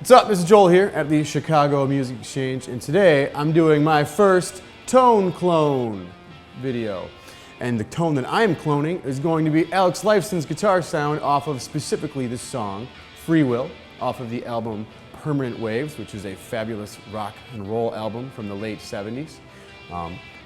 What's up? This is Joel here at the Chicago Music Exchange, and today I'm doing my first tone clone video. And the tone that I'm cloning is going to be Alex Lifeson's guitar sound off of specifically this song, Freewill, off of the album Permanent Waves, which is a fabulous rock and roll album from the late 70s.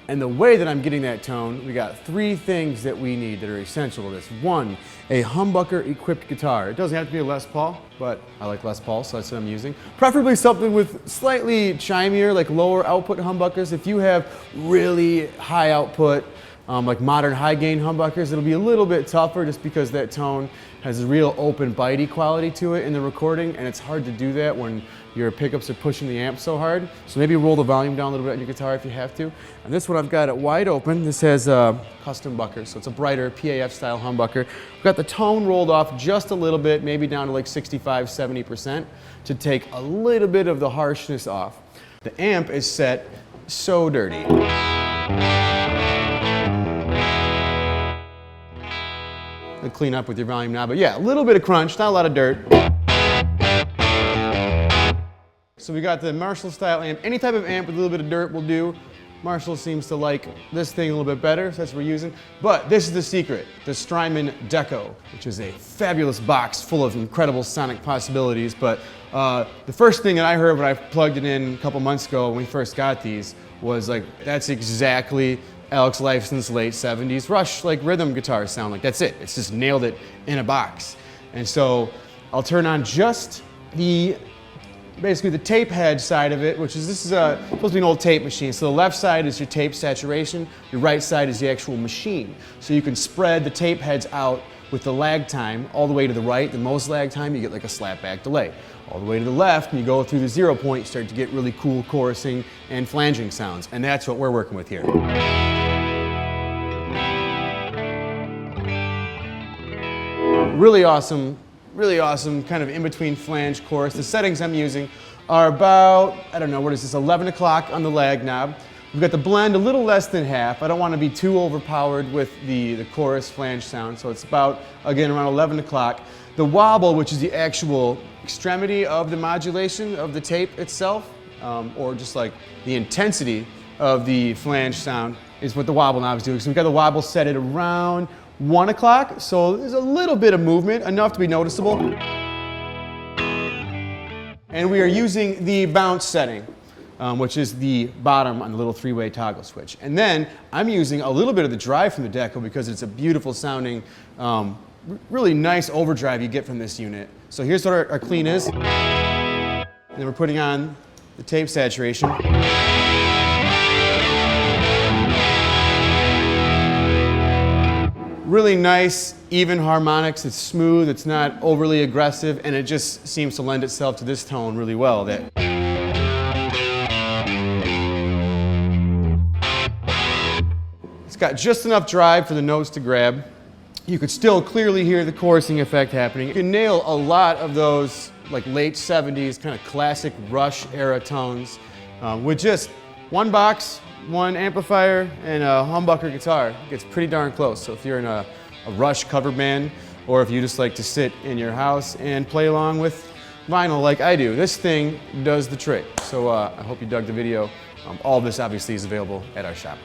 And the way that I'm getting that tone, we got three things that we need that are essential to this. One, a humbucker equipped guitar. It doesn't have to be a Les Paul, but I like Les Paul, so that's what I'm using. Preferably something with slightly chimier, like lower output humbuckers. If you have really high output, like modern high gain humbuckers, it'll be a little bit tougher just because that tone has a real open bitey quality to it in the recording, and it's hard to do that when your pickups are pushing the amp so hard. So maybe roll the volume down a little bit on your guitar if you have to. And this one I've got it wide open. This has custom buckers, so it's a brighter PAF style humbucker. I've got the tone rolled off just a little bit, maybe down to like 65–70% to take a little bit of the harshness off. The amp is set so dirty. Clean up with your volume knob, but yeah, a little bit of crunch, not a lot of dirt. So we got the Marshall style amp. Any type of amp with a little bit of dirt will do. Marshall seems to like this thing a little bit better, so that's what we're using. But this is the secret, the Strymon Deco, which is a fabulous box full of incredible sonic possibilities. But the first thing that I heard when I plugged it in a couple months ago when we first got these was like, that's exactly Alex Lifeson's late 70s Rush like rhythm guitar sound. Like that's it. It's just nailed it in a box. And so I'll turn on just basically the tape head side of it, which is, this is supposed to be an old tape machine. So the left side is your tape saturation, your right side is the actual machine. So you can spread the tape heads out with the lag time all the way to the right. The most lag time, you get like a slapback delay. All the way to the left, and you go through the 0 point, you start to get really cool chorusing and flanging sounds. And that's what we're working with here. Really awesome kind of in-between flange chorus. The settings I'm using are about, I don't know, what is this, 11 o'clock on the lag knob. We've got the blend a little less than half. I don't want to be too overpowered with the chorus flange sound, so it's about, again, around 11 o'clock. The wobble, which is the actual extremity of the modulation of the tape itself, or just like the intensity of the flange sound, is what the wobble knob is doing. So we've got the wobble set at around 1 o'clock, so there's a little bit of movement, enough to be noticeable. And we are using the bounce setting, which is the bottom on the little three-way toggle switch. And then I'm using a little bit of the drive from the Deco because it's a beautiful sounding, really nice overdrive you get from this unit. So here's what our clean is. And then we're putting on the tape saturation. Really nice, even harmonics. It's smooth, it's not overly aggressive, and it just seems to lend itself to this tone really well. It's got just enough drive for the notes to grab. You could still clearly hear the chorusing effect happening. You can nail a lot of those like late 70s kind of classic Rush era tones with just one box, one amplifier, and a humbucker guitar. It gets pretty darn close. So if you're in a Rush cover band, or if you just like to sit in your house and play along with vinyl like I do, this thing does the trick. So I hope you dug the video. All of this obviously is available at our shop.